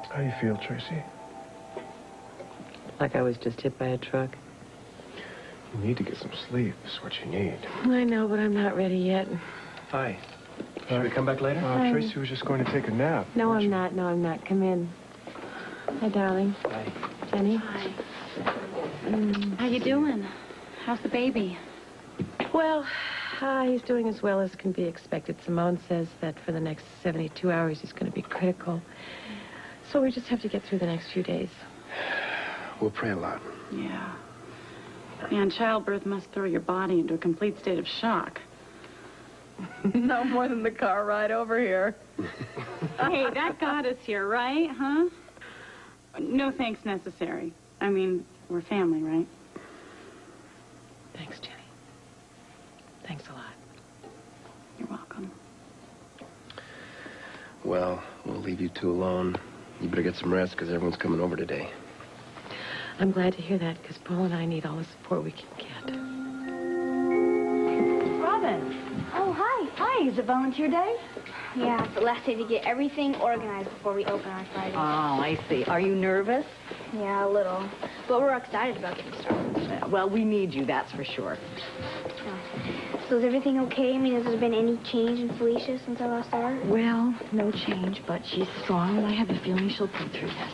How do you feel, Tracy? Like I was just hit by a truck. You need to get some sleep. It's what you need. I know, but I'm not ready yet. Hi. Should we come back later? Tracy was just going to take a nap. No, I'm not. No, I'm not. Come in. Hi, darling. Hi. Jenny. Hi. How you doing? How's the baby? Well, he's doing as well as can be expected. Simone says that for the next 72 hours he's going to be critical. So we just have to get through the next few days. We'll pray a lot. Yeah. And childbirth must throw your body into a complete state of shock. No more than the car ride over here. Hey, that got us here, right? Huh? No thanks necessary. I mean, we're family, right? Thanks, Jenny. Thanks a lot. You're welcome. Well, we'll leave you two alone. You better get some rest, because everyone's coming over today. I'm glad to hear that, because Paul and I need all the support we can get. Robin. Oh, hi. Hi. Is it volunteer day? Yeah, it's the last day to get everything organized before we open on Friday. Oh, I see. Are you nervous? Yeah, a little. But we're excited about getting started. Well, we need you, that's for sure. So is everything okay? I mean, has there been any change in Felicia since I last saw her? Well, no change, but she's strong, and I have a feeling she'll pull through this.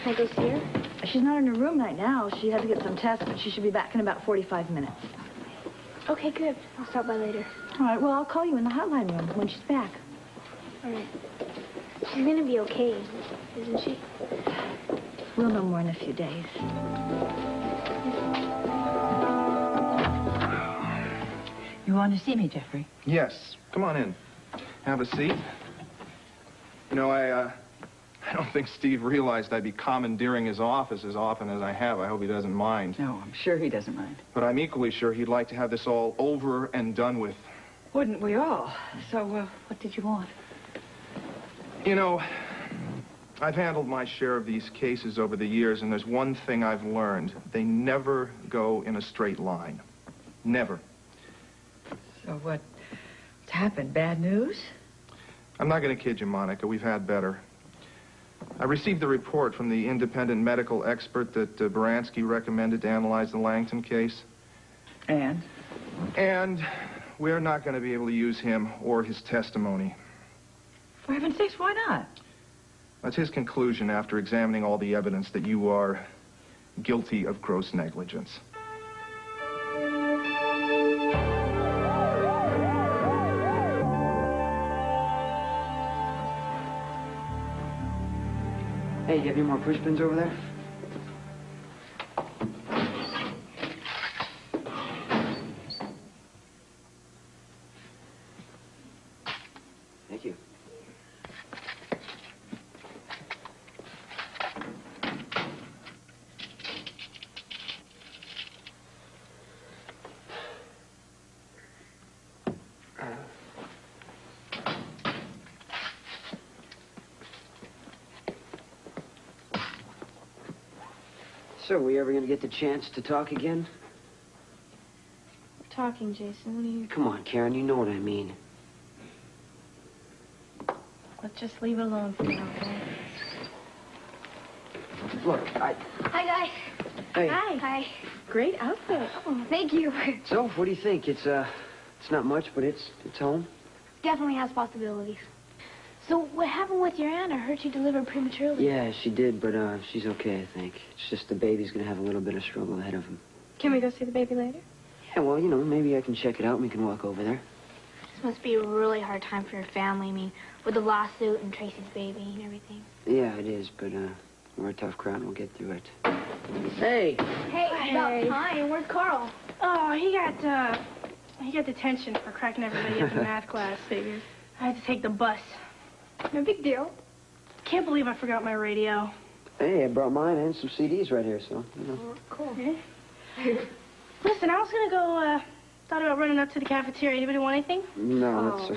Can I go see her? She's not in her room right now. She had to get some tests, but she should be back in about 45 minutes. Okay, good. I'll stop by later. All right, well, I'll call you in the hotline room when she's back. All right. She's gonna be okay, isn't she? We'll know more in a few days. You want to see me, Jeffrey? Yes. Come on in. Have a seat. You know, I don't think Steve realized I'd be commandeering his office as often as I have. I hope he doesn't mind. No, I'm sure he doesn't mind. But I'm equally sure he'd like to have this all over and done with. Wouldn't we all? So, what did you want? You know, I've handled my share of these cases over the years, and there's one thing I've learned. They never go in a straight line. Never. So what's happened? Bad news? I'm not going to kid you, Monica. We've had better. I received the report from the independent medical expert that Baranski recommended to analyze the Langton case. And? And we're not going to be able to use him or his testimony. For heaven's sakes, why not? That's his conclusion after examining all the evidence that you are guilty of gross negligence. Hey, you have any more push pins over there? Thank you. So, are we ever going to get the chance to talk again? We're talking, Jason. What are you... Come on, Karen, you know what I mean. Let's just leave it alone for now, okay? Look, Hi, guys. Hey. Hi. Hi. Great outfit. Oh, thank you. So, what do you think? It's not much, but it's home. Definitely has possibilities. So what happened with your aunt? I heard she delivered prematurely. Yeah, she did, but she's okay, I think. It's just the baby's going to have a little bit of struggle ahead of him. Can we go see the baby later? Yeah, well, you know, maybe I can check it out and we can walk over there. This must be a really hard time for your family. I mean, with the lawsuit and Tracy's baby and everything. Yeah, it is, but we're a tough crowd and we'll get through it. Hey! Hey, it's about time. Where's Carl? Oh, he got detention for cracking everybody up in math class, figures. I had to take the bus. No big deal. Can't believe I forgot my radio. Hey, I brought mine and some CDs right here, so, you know. Oh, cool. Okay. Listen, I was gonna go, thought about running up to the cafeteria. Anybody want anything? No, that's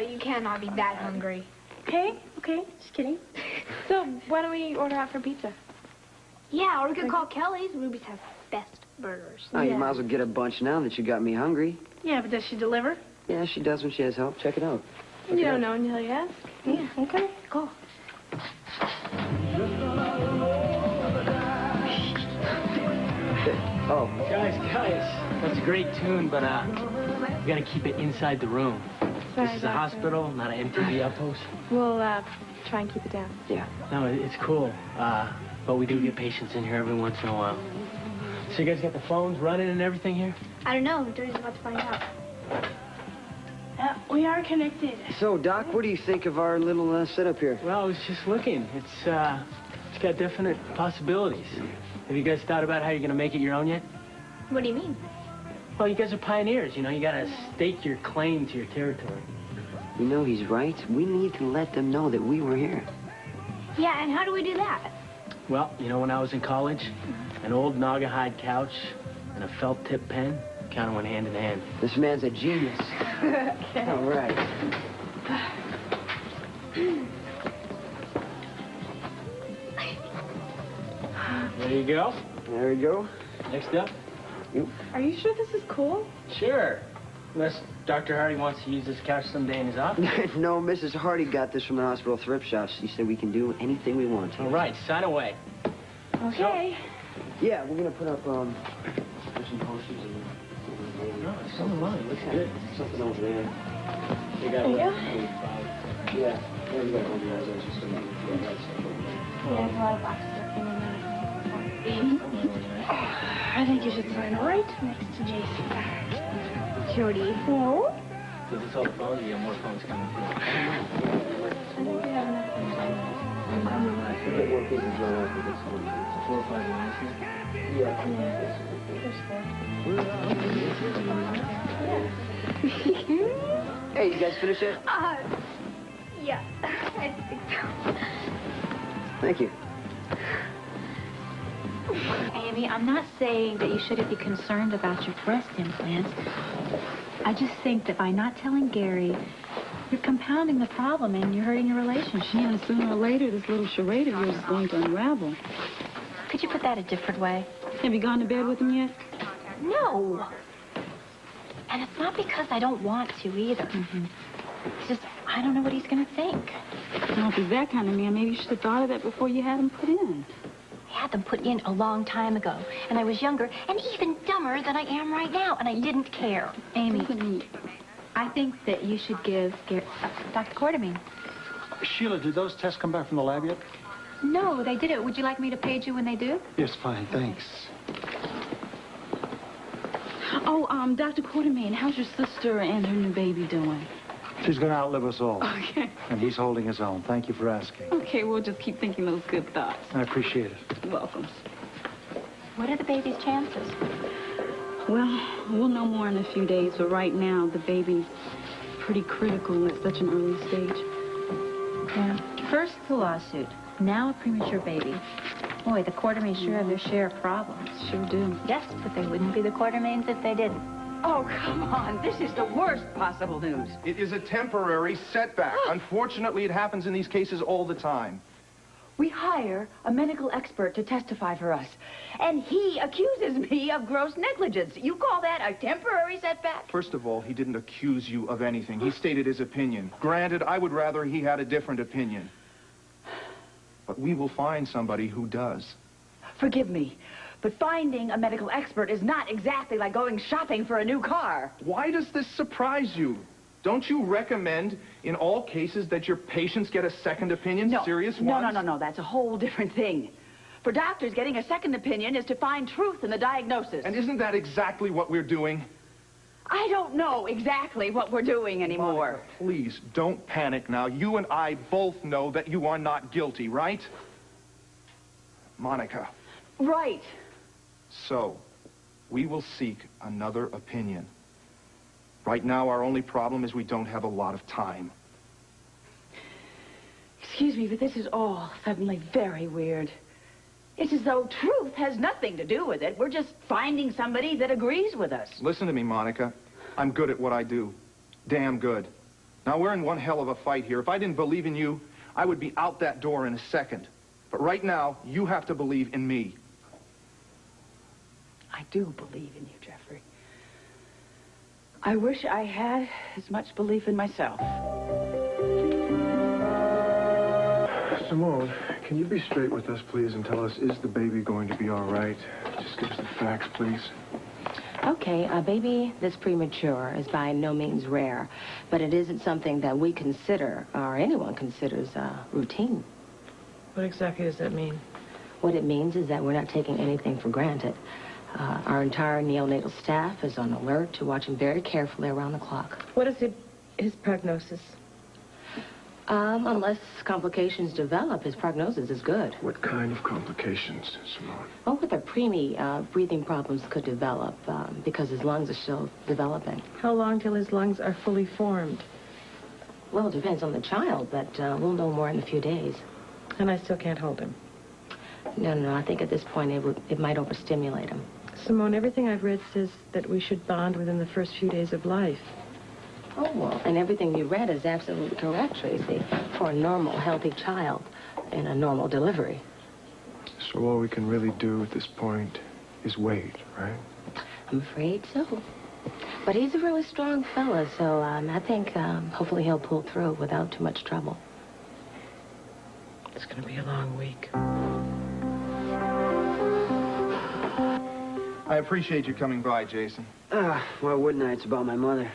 You cannot be that hungry. Okay, just kidding. So, why don't we order out for pizza? Yeah, or we could call Kelly's. Ruby's has best burgers. Oh, you might as well get a bunch now that you got me hungry. Yeah, but does she deliver? Yeah, she does when she has help. Check it out. You don't know until you ask. Yeah. Okay. Cool. a great tune, but we gotta keep it inside the room. Sorry, This is a Doctor. hospital, not an MTV outpost. We'll try and keep it down. Yeah. No, it's cool. But we do get patients in here every once in a while. So you guys got the phones running and everything here? I don't know. Jody's about to find out. We are connected. So, Doc, what do you think of our little setup here? Well, I was just looking. It's got definite possibilities. Have you guys thought about how you're gonna make it your own yet? What do you mean? Well, you guys are pioneers, you know. You gotta stake your claim to your territory. You know, he's right. We need to let them know that we were here. Yeah, and how do we do that? Well, you know, when I was in college, an old Naugahyde couch and a felt-tip pen kind of went hand in hand. This man's a genius. All right. There you go. There we go. Next up. Are you sure this is cool? Sure. Unless Dr. Hardy wants to use this couch someday in his office. No, Mrs. Hardy got this from the hospital thrift shop. She said we can do anything we want to. All right, sign away. Okay. Yeah, we're gonna put up some posters and No, it's so long. Looks good. something over there. You got There you go. Yeah, there we go. Yeah, that's just gonna be There's a lot of boxes I think you should sign right next to Jason. Jody. No? Is this all the phones? You got more phones coming through. I think we have enough. We'll get more pieces drawn out for this one. 4 or 5 lines here. Hey, you guys finish it? Yeah, I think so. Thank you. Amy, I'm not saying that you shouldn't be concerned about your breast implants. I just think that by not telling Gary, you're compounding the problem and you're hurting your relationship. Yeah, sooner or later, this little charade of yours is going to unravel. Could you put that a different way? Have you gone to bed with him yet? No. And it's not because I don't want to either. It's just, I don't know what he's going to think. Well, if he's that kind of man, maybe you should have thought of that before you had him put in. I had them put in a long time ago, and I was younger and even dumber than I am right now, and I didn't care. Amy, I think that you should give Dr. Quartermain. Sheila, did those tests come back from the lab yet? No, they did it. Would you like me to page you when they do? Yes, fine, thanks. Oh, Dr. Quartermain, how's your sister and her new baby doing? She's going to outlive us all. Okay. And he's holding his own. Thank you for asking. Okay, we'll just keep thinking those good thoughts. I appreciate it. You're welcome. What are the baby's chances? Well, we'll know more in a few days, but right now, the baby's pretty critical at such an early stage. Yeah. First the lawsuit, now a premature baby. Boy, the Quartermains sure have their share of problems. Sure do. Yes, but they wouldn't be the Quartermains if they didn't. Oh, come on. This is the worst possible news. It is a temporary setback. Unfortunately, it happens in these cases all the time. We hire a medical expert to testify for us, and he accuses me of gross negligence. You call that a temporary setback? First of all, he didn't accuse you of anything. He stated his opinion. Granted, I would rather he had a different opinion. But we will find somebody who does. Forgive me, but finding a medical expert is not exactly like going shopping for a new car. Why does this surprise you? Don't you recommend, in all cases, that your patients get a second opinion? No. Serious ones? No. That's a whole different thing. For doctors, getting a second opinion is to find truth in the diagnosis. And isn't that exactly what we're doing? I don't know exactly what we're doing anymore. Monica, please, don't panic now. You and I both know that you are not guilty, right? Monica. Right. So, we will seek another opinion. Right now, our only problem is we don't have a lot of time. Excuse me, but this is all suddenly very weird. It's as though truth has nothing to do with it. We're just finding somebody that agrees with us. Listen to me, Monica. I'm good at what I do. Damn good. Now, we're in one hell of a fight here. If I didn't believe in you, I would be out that door in a second. But right now, you have to believe in me. I do believe in you, Jeffrey. I wish I had as much belief in myself. Simone, can you be straight with us, please, and tell us, is the baby going to be all right? Just give us the facts, please. Okay, a baby that's premature is by no means rare, but it isn't something that we consider, or anyone considers, routine. What exactly does that mean? What it means is that we're not taking anything for granted. Our entire neonatal staff is on alert to watch him very carefully around the clock. What is his prognosis? Unless complications develop, his prognosis is good. What kind of complications, Simone? Oh, with a preemie, breathing problems could develop because his lungs are still developing. How long till his lungs are fully formed? Well, it depends on the child, but we'll know more in a few days. And I still can't hold him? No, I think at this point it might overstimulate him. Simone, everything I've read says that we should bond within the first few days of life. Oh, well, and everything you read is absolutely correct, Tracy, for a normal, healthy child in a normal delivery. So all we can really do at this point is wait, right? I'm afraid so. But he's a really strong fella, so I think hopefully he'll pull through without too much trouble. It's going to be a long week. I appreciate you coming by, Jason. Why wouldn't I? It's about my mother.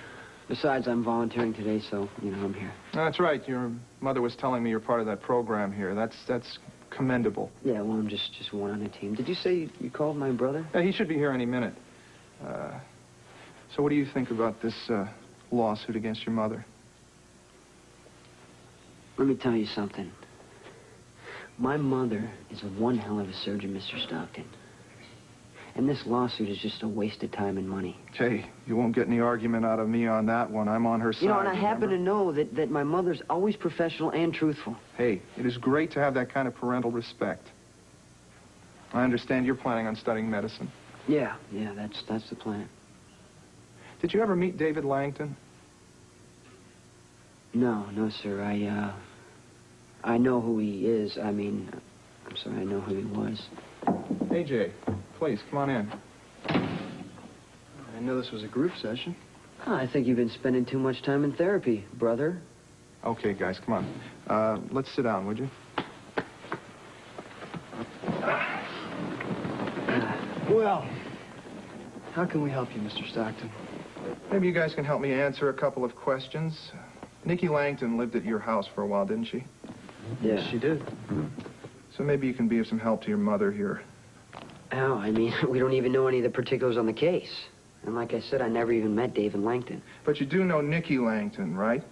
Besides, I'm volunteering today, so, I'm here. That's right. Your mother was telling me you're part of that program here. That's commendable. Yeah, well, I'm just one on the team. Did you say you called my brother? Yeah, he should be here any minute. So what do you think about this lawsuit against your mother? Let me tell you something. My mother is one hell of a surgeon, Mr. Stockton. And this lawsuit is just a waste of time and money. Hey, you won't get any argument out of me on that one. I'm on her side. And I happen to know that my mother's always professional and truthful. Hey, it is great to have that kind of parental respect. I understand you're planning on studying medicine. Yeah, that's the plan. Did you ever meet David Langton? No, sir. I know who he is. I mean, I'm sorry, I know who he was. AJ, please, come on in. I know this was a group session. I think you've been spending too much time in therapy, brother. Okay, guys, come on. Let's sit down, would you? Well, how can we help you, Mr. Stockton? Maybe you guys can help me answer a couple of questions. Nikki Langton lived at your house for a while, didn't she? Yeah. She did. So maybe you can be of some help to your mother here. How? I mean, we don't even know any of the particulars on the case. And like I said, I never even met David Langton. But you do know Nikki Langton, right?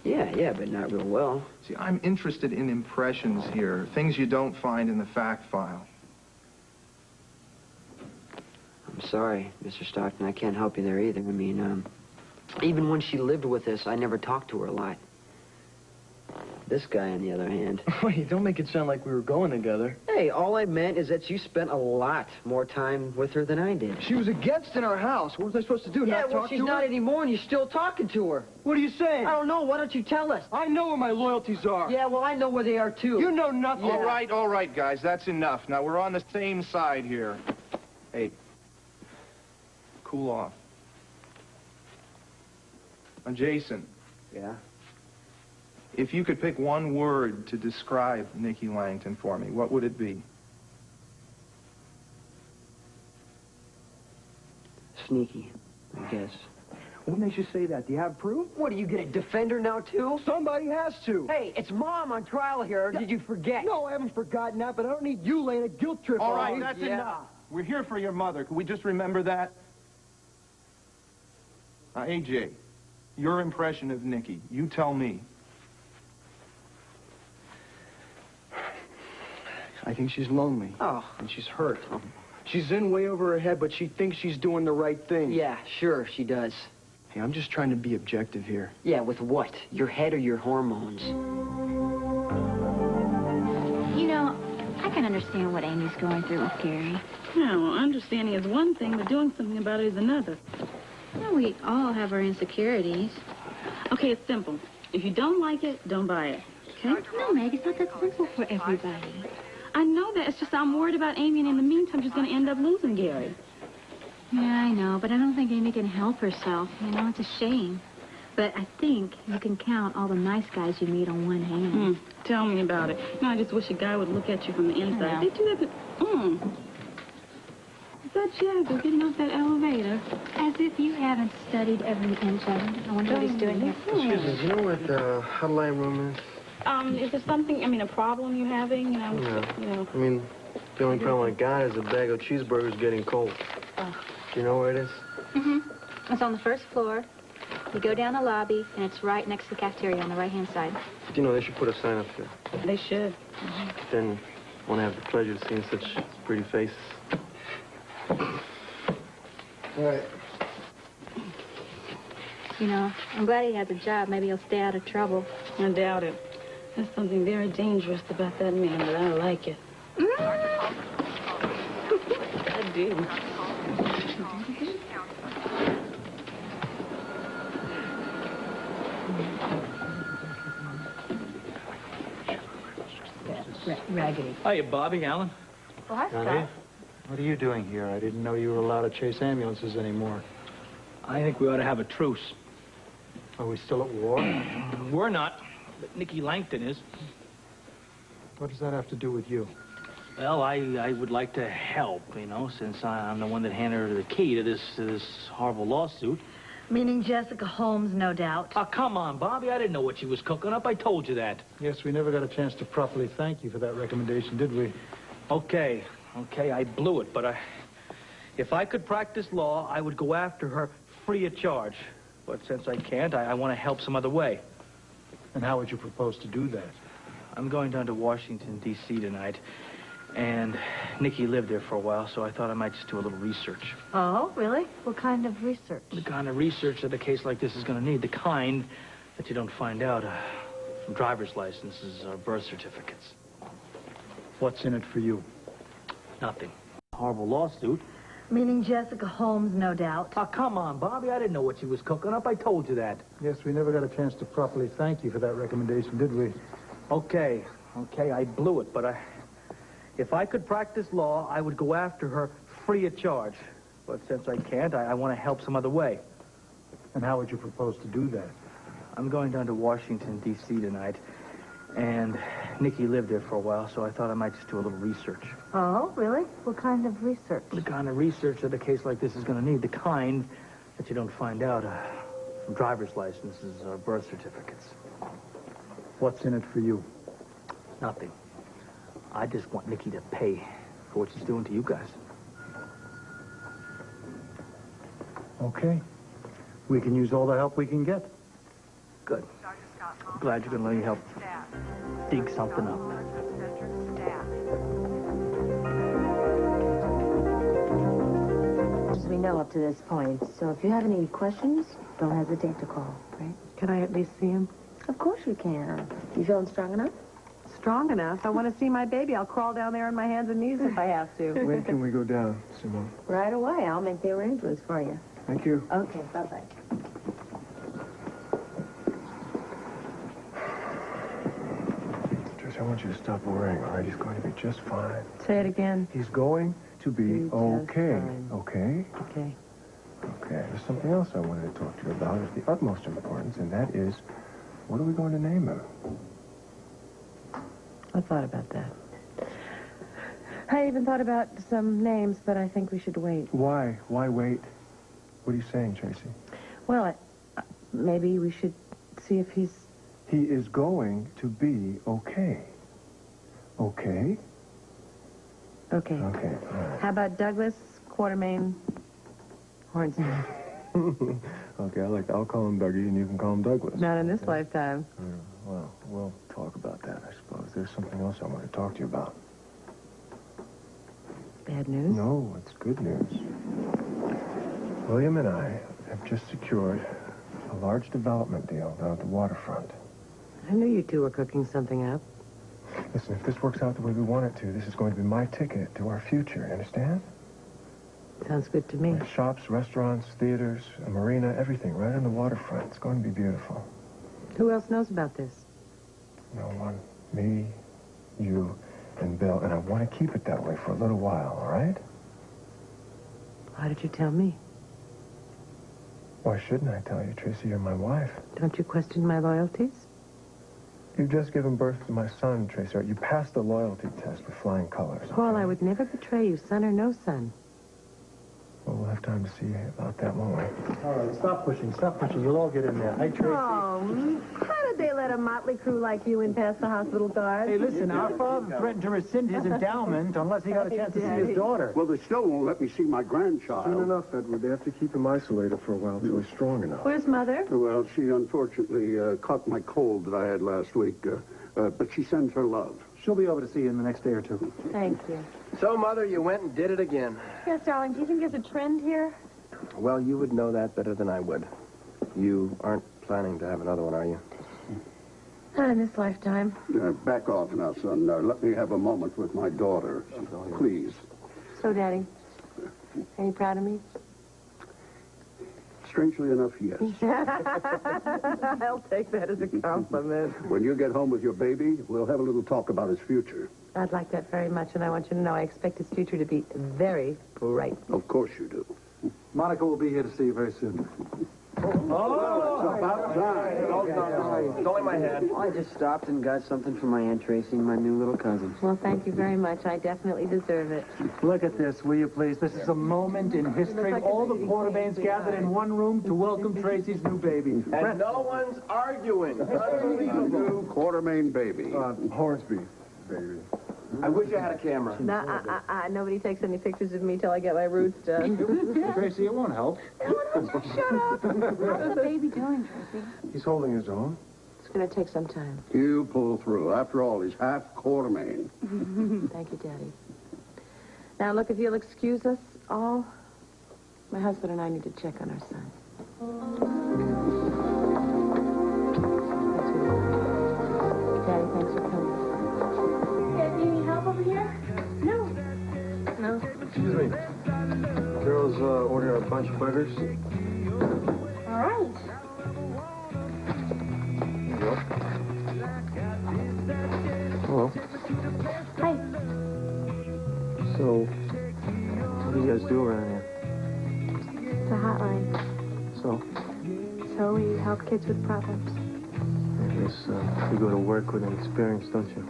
Yeah, but not real well. See, I'm interested in impressions here, things you don't find in the fact file. I'm sorry, Mr. Stockton. I can't help you there either. I mean, even when she lived with us, I never talked to her a lot. This guy, on the other hand... Wait, don't make it sound like we were going together. Hey, all I meant is that you spent a lot more time with her than I did. She was a guest in our house. What was I supposed to do, not talk to her? Yeah, well, she's not anymore, and you're still talking to her. What are you saying? I don't know. Why don't you tell us? I know where my loyalties are. Yeah, well, I know where they are, too. You know nothing. Yeah. All right, guys, that's enough. Now, we're on the same side here. Hey, cool off. Now, Jason. Yeah? If you could pick one word to describe Nikki Langton for me, what would it be? Sneaky, I guess. What makes you say that? Do you have proof? What, are you going to defend her now, too? Somebody has to. Hey, it's Mom on trial here. Did you forget? No, I haven't forgotten that, but I don't need you laying a guilt trip All on right, me. that's enough. We're here for your mother. Can we just remember that? AJ, your impression of Nikki. You tell me. I think she's lonely. Oh. And she's hurt. She's in way over her head, but she thinks she's doing the right thing. Yeah, sure, she does. Hey, I'm just trying to be objective here. Yeah, with what? Your head or your hormones? I can understand what Amy's going through with Gary. Yeah, well, understanding is one thing, but doing something about it is another. Well, we all have our insecurities. Okay, it's simple. If you don't like it, don't buy it. Okay? No, Meg, it's not that simple for everybody. I know that. It's just I'm worried about Amy, and in the meantime, she's going to end up losing Gary. Yeah, I know, but I don't think Amy can help herself. It's a shame. But I think you can count all the nice guys you meet on one hand. Tell me about it. I just wish a guy would look at you from the inside. Yeah. They do that, but... Good job. They're getting off that elevator. As if you haven't studied every inch of it. I wonder what he's doing here. Excuse me, do you know where the hotline room is? Is there something, a problem you're having, Yeah. I mean, the only problem I got is a bag of cheeseburgers getting cold. Oh. Do you know where it is? Mm-hmm. It's on the first floor. You go down the lobby, and it's right next to the cafeteria on the right-hand side. You know, they should put a sign up there. They should. Then won't have the pleasure of seeing such pretty faces. All right. You know, I'm glad he has a job. Maybe he'll stay out of trouble. I doubt it. There's something very dangerous about that man, but I like it. I do. Raggedy. Hiya, Bobby, Alan. Oh, hi, Johnny, what are you doing here? I didn't know you were allowed to chase ambulances anymore. I think we ought to have a truce. Are we still at war? We're not, but Nicky Langton is. What does that have to do with you? Well, I would like to help, since I'm the one that handed her the key to this horrible lawsuit. Meaning Jessica Holmes, no doubt. Oh, come on, Bobby. I didn't know what she was cooking up. I told you that. Yes, we never got a chance to properly thank you for that recommendation, did we? Okay, I blew it, but if I could practice law, I would go after her free of charge. But since I can't, I want to help some other way. And how would you propose to do that? I'm going down to Washington, D.C. tonight, and Nicky lived there for a while, so I thought I might just do a little research. Oh, really? What kind of research? The kind of research that a case like this is going to need. The kind that you don't find out from driver's licenses or birth certificates. What's in it for you? Nothing. Horrible lawsuit. Meaning Jessica Holmes, no doubt. Oh, come on, Bobby. I didn't know what she was cooking up. I told you that. Yes, we never got a chance to properly thank you for that recommendation, did we? Okay, I blew it, but if I could practice law, I would go after her free of charge. But since I can't, I want to help some other way. And how would you propose to do that? I'm going down to Washington, D.C. tonight, and Nicky lived there for a while, so I thought I might just do a little research. Oh, really? What kind of research? The kind of research that a case like this is going to need. The kind that you don't find out from driver's licenses or birth certificates. What's in it for you? Nothing. I just want Nicky to pay for what she's doing to you guys. Okay. We can use all the help we can get. Good. I'm glad you're going to let me help dig something up. As we know up to this point, so if you have any questions, don't hesitate to call, right? Can I at least see him? Of course you can. You feeling strong enough? Strong enough. I want to see my baby. I'll crawl down there on my hands and knees if I have to. When can we go down, Simone? Right away. I'll make the arrangements for you. Thank you. Okay, bye-bye. Trish, I want you to stop worrying, all right? He's going to be just fine. Say it again. He's going to be okay, okay? Okay. Okay, there's something else I wanted to talk to you about of the utmost importance, and that is, what are we going to name him? I thought about that. I even thought about some names, but I think we should wait. Why? Why wait? What are you saying, Tracy? Well, maybe we should see if he's... He is going to be okay. Okay? Okay. Okay, all right. How about Douglas Quartermain Hornsby? Okay, I like that. I'll call him Dougie, and you can call him Douglas. Not in this lifetime. Well, we'll talk about that, I suppose. There's something else I want to talk to you about. Bad news? No, it's good news. William and I have just secured a large development deal down at the waterfront. I knew you two were cooking something up. Listen, if this works out the way we want it to, this is going to be my ticket to our future, you understand? Sounds good to me. Shops, restaurants, theaters, a marina, everything right on the waterfront. It's going to be beautiful. Who else knows about this? No one. Me, you, and Bill. And I want to keep it that way for a little while, all right? Why did you tell me? Why shouldn't I tell you, Tracy? You're my wife. Don't you question my loyalties? You've just given birth to my son, Tracy. You passed the loyalty test with flying colors. Paul, I would never betray you, son or no son. have time to see about that, won't we? All right, stop pushing, stop pushing. You'll all get in there. Hey, Tracy. Oh, how did they let a motley crew like you in past the hospital guards? Hey, listen, our father threatened to rescind his endowment unless he got a chance to see his daughter. Well, they still won't let me see my grandchild. Soon enough, Edward. They have to keep him isolated for a while till he's strong enough. Where's Mother? Well, she unfortunately caught my cold that I had last week, but she sends her love. She'll be over to see you in the next day or two. Thank you. So, Mother, you went and did it again. Yes, darling, do you think there's a trend here? Well, you would know that better than I would. You aren't planning to have another one, are you? Not in this lifetime. Back off now, son. Let me have a moment with my daughter. Please. So, Daddy, are you proud of me? Strangely enough, yes. I'll take that as a compliment. When you get home with your baby, we'll have a little talk about his future. I'd like that very much, and I want you to know I expect his future to be very bright. Of course you do. Monica will be here to see you very soon. Oh, it's about time. It's only my head. I just stopped and got something for my Aunt Tracy and my new little cousin. Well, thank you very much. I definitely deserve it. Look at this, will you please? This is a moment in history. All the Quartermains gathered in one room to welcome Tracy's new baby. And no one's arguing. New Quartermain baby. Hornsby, baby. I wish I had a camera. No, nobody takes any pictures of me till I get my roots done. Tracy, it won't help. Shut up. How's the baby doing, Tracy? He's holding his own. It's going to take some time. You pull through. After all, he's half Quartermain. Thank you, Daddy. Now, look, if you'll excuse us all, my husband and I need to check on our son. Daddy, thanks for coming. Do you need help over here? No. No? Excuse me. Girls order a bunch of burgers. All right. Hello. Hi. So, what do you guys do around here? It's a hotline. So, So we help kids with problems. I guess you go to work with an experience, don't you?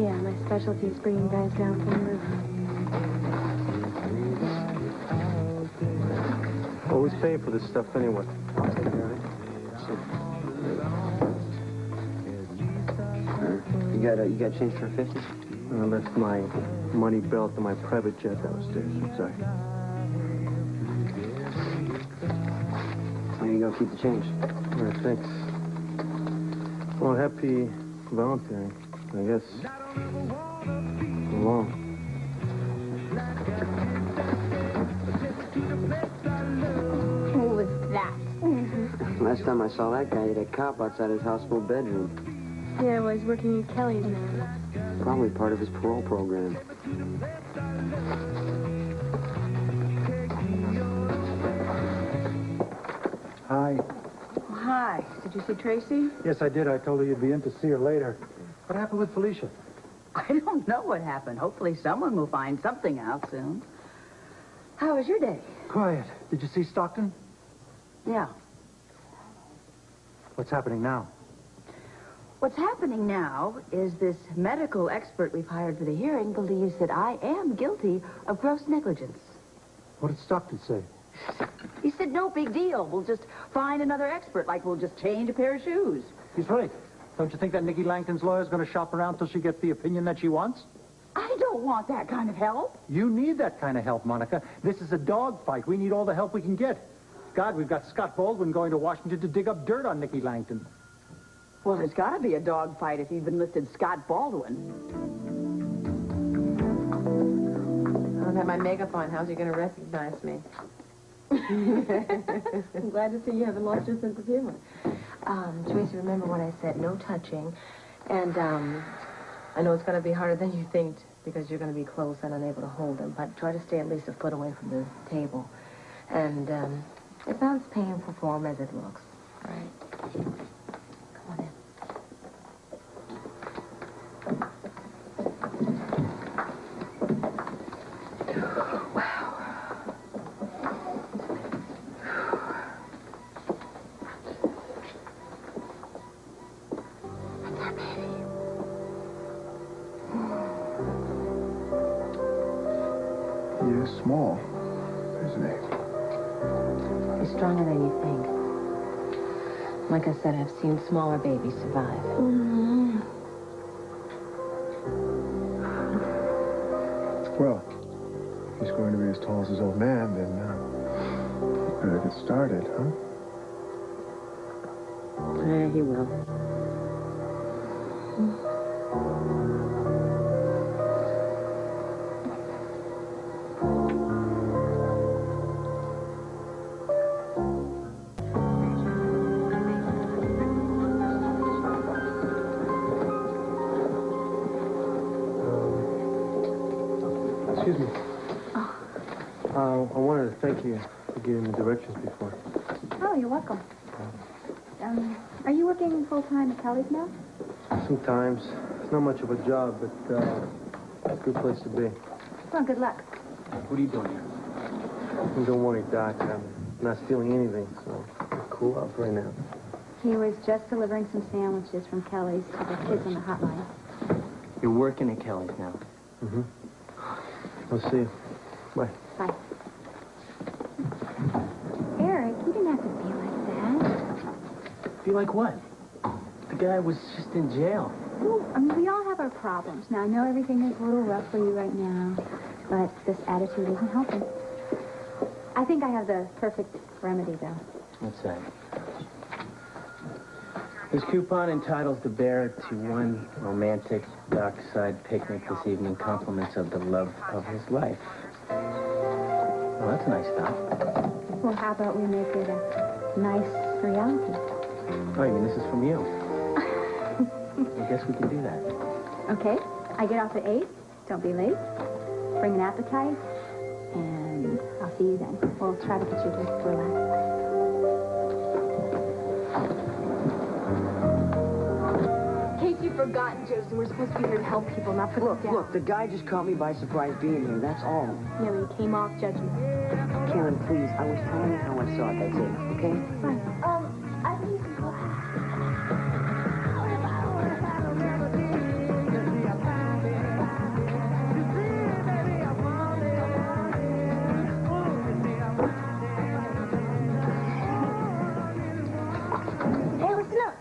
Yeah, my specialty is bringing guys down from the roof. Always paying for this stuff anyway. You got change for 50? I left my money belt in my private jet downstairs. Sorry. There you go, keep the change. All right, thanks. Well, happy volunteering, I guess. So long. Who was that? Last time I saw that guy, he had a cop outside his hospital bedroom. Yeah, well, he's working at Kelly's now. Probably part of his parole program. Hi. Oh, hi. Did you see Tracy? Yes, I did. I told her you'd be in to see her later. What happened with Felicia? I don't know what happened. Hopefully someone will find something out soon. How was your day? Quiet. Did you see Stockton? Yeah. What's happening now? What's happening now is this medical expert we've hired for the hearing believes that I am guilty of gross negligence. What did Stockton say? He said, no big deal. We'll just find another expert, like we'll just change a pair of shoes. He's right. Don't you think that Nikki Langton's lawyer's going to shop around till she gets the opinion that she wants? I don't want that kind of help. You need that kind of help, Monica. This is a dog fight. We need all the help we can get. God, we've got Scott Baldwin going to Washington to dig up dirt on Nikki Langton. Well, there's got to be a dog fight if you've enlisted Scott Baldwin. I don't have my makeup on. How's he going to recognize me? I'm glad to see you haven't lost your sense of humor. Tracy, remember what I said, no touching. And, I know it's going to be harder than you think because you're going to be close and unable to hold him, but try to stay at least a foot away from the table. And, it's not as painful for him as it looks. All right? Come on in. You're small. isn't he? He's stronger than you think. Like I said, I've seen smaller babies survive. Well, if he's going to be as tall as his old man, then he better get started, huh? He will. Excuse me. I wanted to thank you for getting the directions before. Oh, you're welcome. Are you working full-time at Kelly's now? Sometimes. It's not much of a job, but it's a good place to be. Well, good luck. What are you doing here? Don't worry, Doc. I'm not stealing anything, so cool off right now. He was just delivering some sandwiches from Kelly's to the kids on the hotline. You're working at Kelly's now. Mm-hmm. We'll see you. Bye. Bye. Eric, you didn't have to be like that. Be like what? The guy was just in jail. Well, I mean, we all have our problems. Now, I know everything is a little rough for you right now, but this attitude isn't helping. I think I have the perfect remedy, though. What's that? His coupon entitles the bearer to one romantic dockside picnic this evening, compliments of the love of his life. Well, that's a nice thought. Well, how about we make it a nice reality? Oh, you mean this is from you? I guess we can do that. Okay, I get off at 8. Don't be late. Bring an appetite, and I'll see you then. We'll try to get you to relax. In case you've forgotten, Joseph, we're supposed to be here to help people, not put them down. Look, the guy just caught me by surprise being here, that's all. Yeah, when you came off judgment. Karen, please, I was telling you how I saw it, that's it, okay? Fine. I think you can go. Hey, listen up.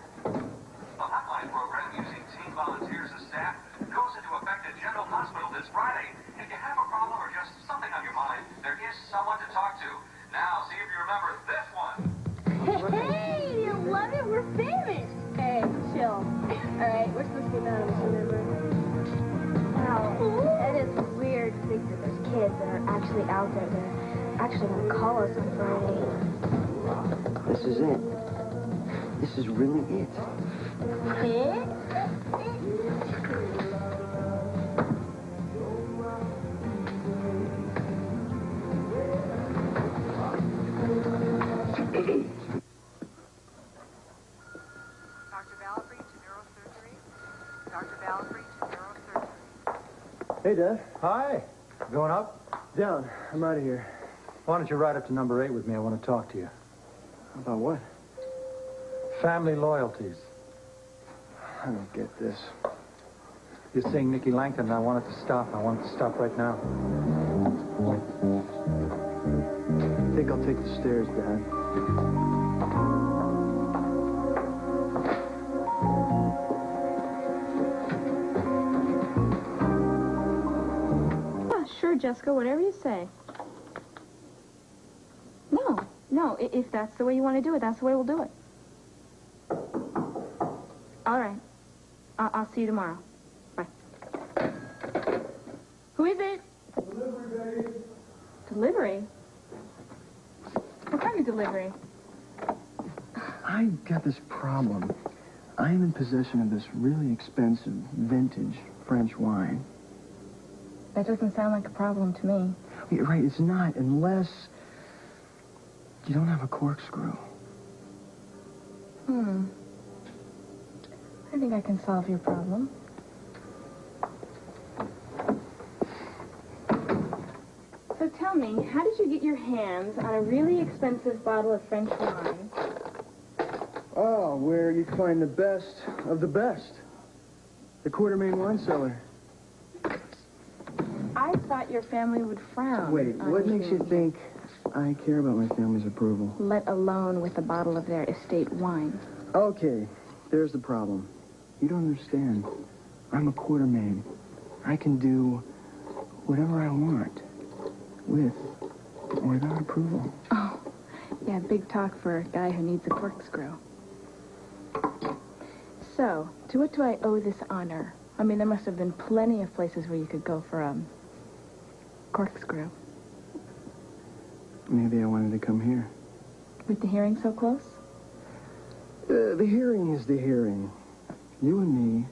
The hotline program using teen volunteers as staff goes into effect at General Hospital this Friday. If you have a problem or just something on your mind, there is someone to talk to. Now, see if you remember this one. Hey, you love it? We're famous. Hey, chill. All right, we're supposed to be anonymous, remember? Wow, that is weird to think that there's kids that are actually out there that actually want to call us on Friday. This is it. This is really it. Hey, Dad. Hi. Going up? Down. I'm out of here. Why don't you ride up to number 8 with me? I want to talk to you. About what? Family loyalties. I don't get this. You're seeing Nikki Langton, and I want it to stop. I want it to stop right now. I think I'll take the stairs, Dad. Sure, Jessica, whatever you say. No, if that's the way you want to do it, that's the way we'll do it. All right. I'll see you tomorrow. Bye. Who is it? Delivery, baby. Delivery? What kind of delivery? I've got this problem. I am in possession of this really expensive vintage French wine. That doesn't sound like a problem to me. Yeah, right, it's not, unless you don't have a corkscrew. I think I can solve your problem. So tell me, how did you get your hands on a really expensive bottle of French wine? Oh, where you find the best of the best. The Quartermain wine cellar. I thought your family would frown. Wait, what makes you think I care about my family's approval. Let alone with a bottle of their estate wine. Okay, there's the problem. You don't understand. I'm a quartermain. I can do whatever I want, with or without approval. Oh, yeah, big talk for a guy who needs a corkscrew. So, to what do I owe this honor? I mean, there must have been plenty of places where you could go for a corkscrew. Maybe I wanted to come here. With the hearing so close? The hearing is the hearing. You and me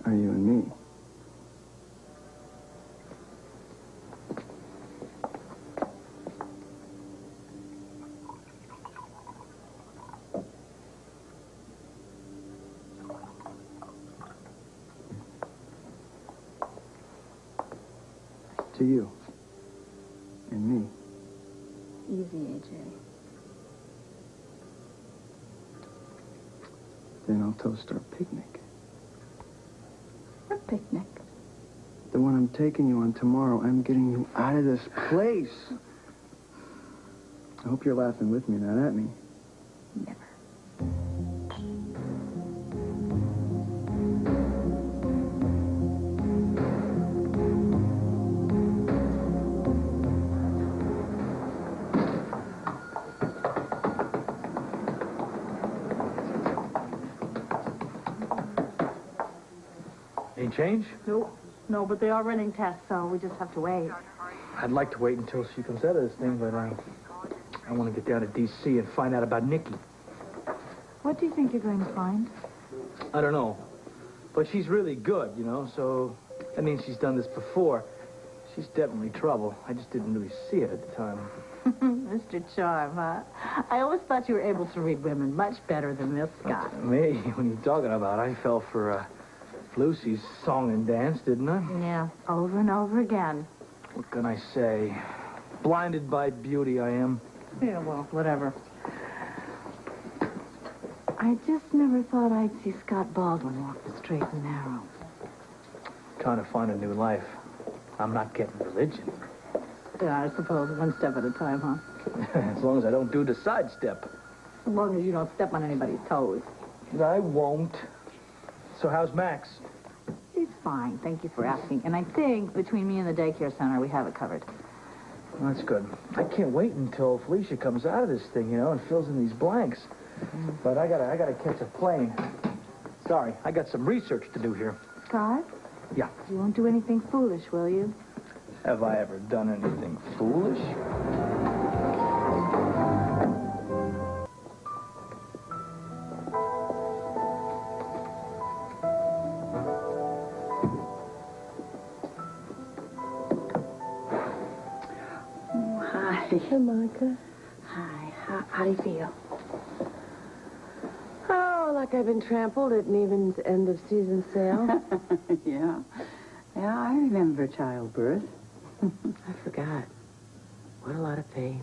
are you and me. To you. And me. Easy, AJ. Then I'll toast our picnic. What picnic? The one I'm taking you on tomorrow. I'm getting you out of this place. I hope you're laughing with me, not at me. Never. Any change? No, but they are running tests, so we just have to wait. I'd like to wait until she comes out of this thing, but I want to get down to D.C. and find out about Nikki. What do you think you're going to find? I don't know. But she's really good, you know, so that means she's done this before. She's definitely trouble. I just didn't really see it at the time. Mr. Charm, huh? I always thought you were able to read women much better than this guy. Me? What are you talking about? I fell for Lucy's song and dance, didn't I? Yeah, over and over again. What can I say? Blinded by beauty, I am. Yeah, well, whatever. I just never thought I'd see Scott Baldwin walk the straight and narrow. Trying to find a new life. I'm not getting religion. Yeah, I suppose one step at a time, huh? As long as I don't do the sidestep. As long as you don't step on anybody's toes. I won't. So how's Max? He's fine, thank you for asking. And I think between me and the daycare center, we have it covered. Well, that's good. I can't wait until Felicia comes out of this thing, you know, and fills in these blanks. But I gotta catch a plane. Sorry, I got some research to do here. Scott? Yeah. You won't do anything foolish, will you? Have I ever done anything foolish? Hi. Hey, Monica. Hi. How do you feel? Oh, like I've been trampled at Neiman's end-of-season sale. Yeah. Yeah, I remember childbirth. I forgot. What a lot of pain.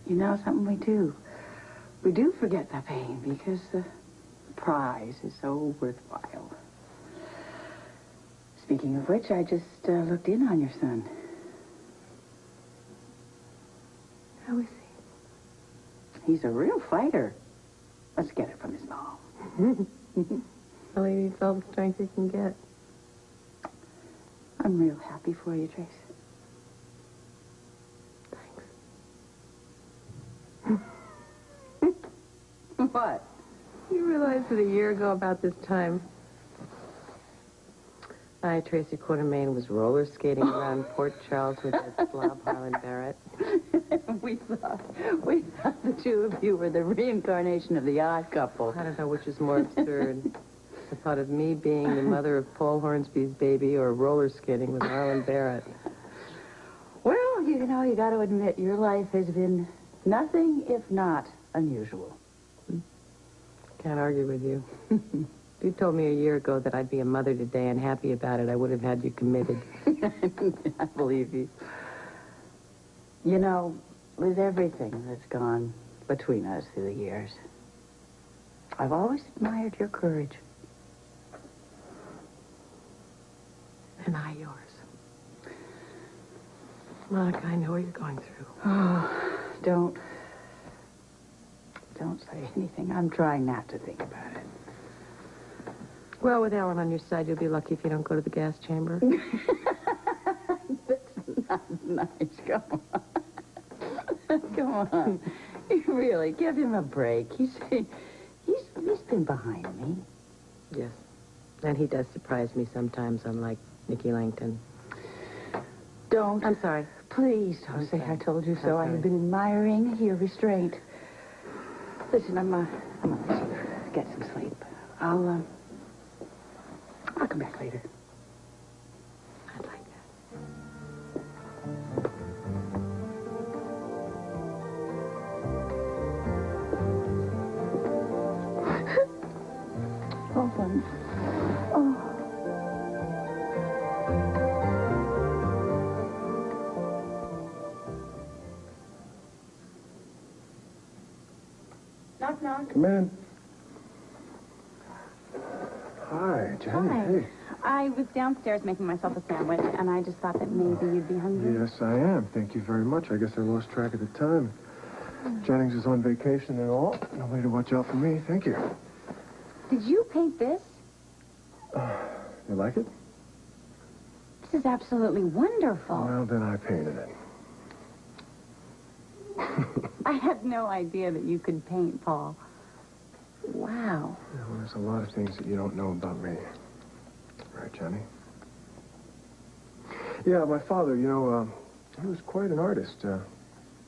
You know something we do? We do forget the pain because the prize is so worthwhile. Speaking of which, I just looked in on your son. How is He's a real fighter. Let's get it from his mom. I'll leave you all the strength you can get. I'm real happy for you, Trace. Thanks. What? You realize that a year ago about this time, I, Tracy Quartermain, was roller skating around Port Charles with that slob Harlan Barrett. we thought the two of you were the reincarnation of the odd couple. I don't know which is more absurd. The thought of me being the mother of Paul Hornsby's baby or roller skating with Harlan Barrett. Well, you know, you got to admit, your life has been nothing if not unusual. Can't argue with you. If you told me a year ago that I'd be a mother today and happy about it, I would have had you committed. I believe you. You know, with everything that's gone between us through the years, I've always admired your courage. And I yours. Monica, I know what you're going through. Oh, don't say anything. I'm trying not to think about it. Well, with Ellen on your side, you'll be lucky if you don't go to the gas chamber. That's not nice. Come on. Come on. You really, give him a break. He's been behind me. Yes. And he does surprise me sometimes, unlike Nicky Langton. Don't. I'm sorry. Please don't say I told you so. I've been admiring your restraint. Listen, I'm gonna let you get some sleep. I'll come back later. I'd like that. Hold on. Oh. Knock, knock. Come in. Hi, Jenny. Hi. Hey. I was downstairs making myself a sandwich, and I just thought that maybe you'd be hungry. Yes, I am. Thank you very much. I guess I lost track of the time. Jennings is on vacation and all. Nobody to watch out for me. Thank you. Did you paint this? You like it? This is absolutely wonderful. Well, then I painted it. I had no idea that you could paint, Paul. Wow. You know, there's a lot of things that you don't know about me. Right, Jenny? Yeah, my father, you know, he was quite an artist.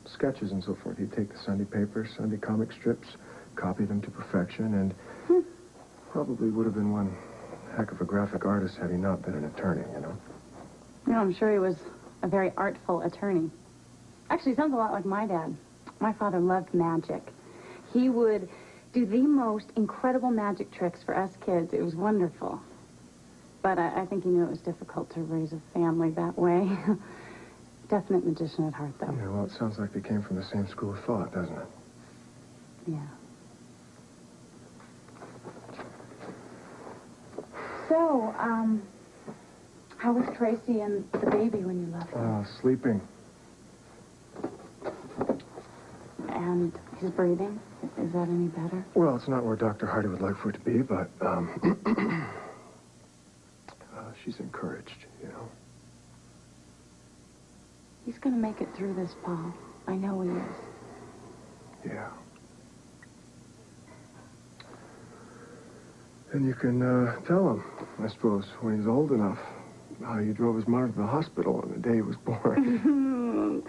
Sketches and so forth. He'd take the Sunday papers, Sunday comic strips, copy them to perfection, and probably would have been one heck of a graphic artist had he not been an attorney, you know? No, I'm sure he was a very artful attorney. Actually, sounds a lot like my dad. My father loved magic. He would do the most incredible magic tricks for us kids. It was wonderful. But I think he knew it was difficult to raise a family that way. Definite magician at heart, though. Yeah, well, it sounds like they came from the same school of thought, doesn't it? Yeah. So, how was Tracy and the baby when you left him? Sleeping. And he's breathing? Is that any better? Well, it's not where Dr. Hardy would like for it to be, but, she's encouraged, you know. He's going to make it through this, Paul. I know he is. Yeah. And you can, tell him, I suppose, when he's old enough, how you drove his mother to the hospital on the day he was born.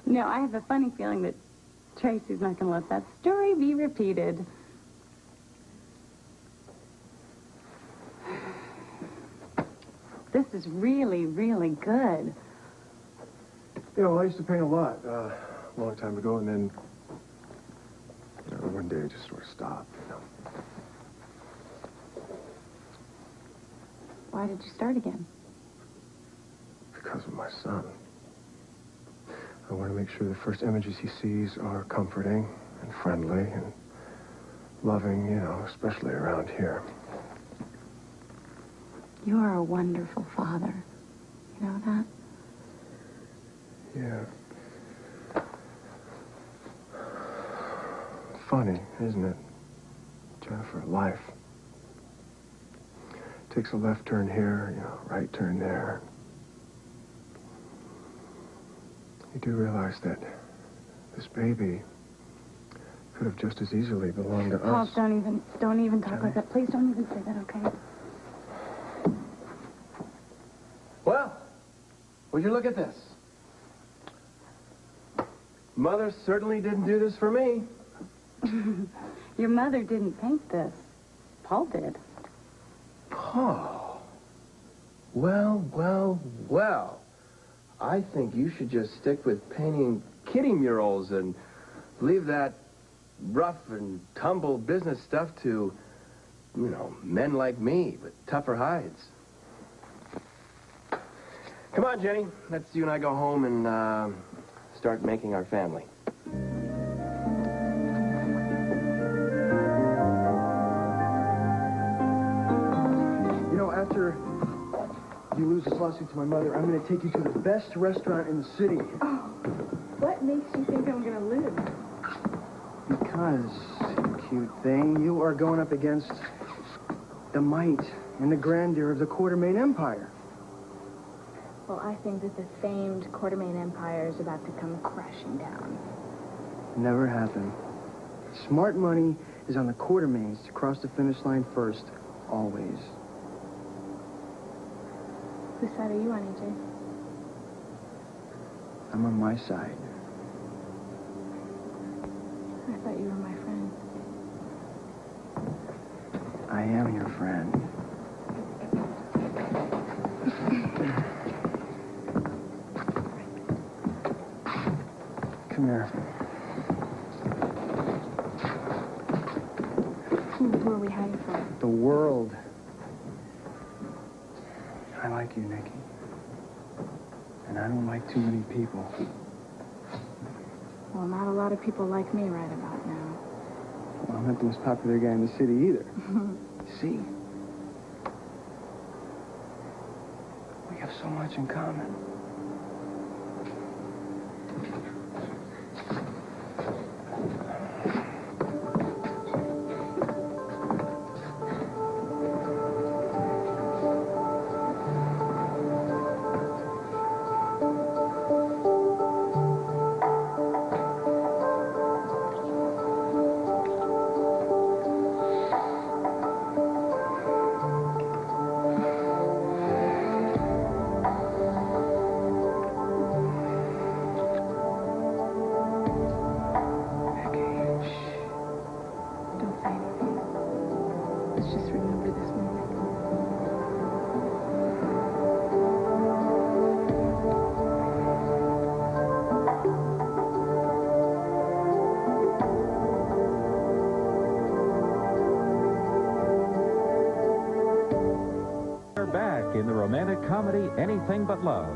No, I have a funny feeling that Tracy's not going to let that story be repeated. This is really, really good. You know, I used to paint a lot, a long time ago, and then, you know, one day I just sort of stopped, you know. Why did you start again? Because of my son. I want to make sure the first images he sees are comforting and friendly and loving, you know, especially around here. You are a wonderful father. You know that? Yeah. Funny, isn't it, Jennifer? Life. Takes a left turn here, you know, right turn there. You do realize that this baby could have just as easily belonged to Paul, us. don't even talk like that. Please don't even say that, okay? Well, would you look at this? Mother certainly didn't do this for me. Your mother didn't paint this. Paul did. Oh. Well, well, well. I think you should just stick with painting kitty murals and leave that rough and tumble business stuff to, you know, men like me with tougher hides. Come on, Jenny. Let's you and I go home and start making our family. you lose this lawsuit to my mother, I'm going to take you to the best restaurant in the city. Oh, what makes you think I'm going to lose? Because, cute thing, you are going up against the might and the grandeur of the Quartermain Empire. Well, I think that the famed Quartermain Empire is about to come crashing down. Never happened. Smart money is on the Quartermains to cross the finish line first, always. Whose side are you on, EJ? I'm on my side. I thought you were my friend. I am your friend. Come here. Who are we hiding from? The world. I like you, Nikki. And I don't like too many people. Well, not a lot of people like me right about now. Well, I'm not the most popular guy in the city either. See? We have so much in common. Back in the romantic comedy Anything But Love.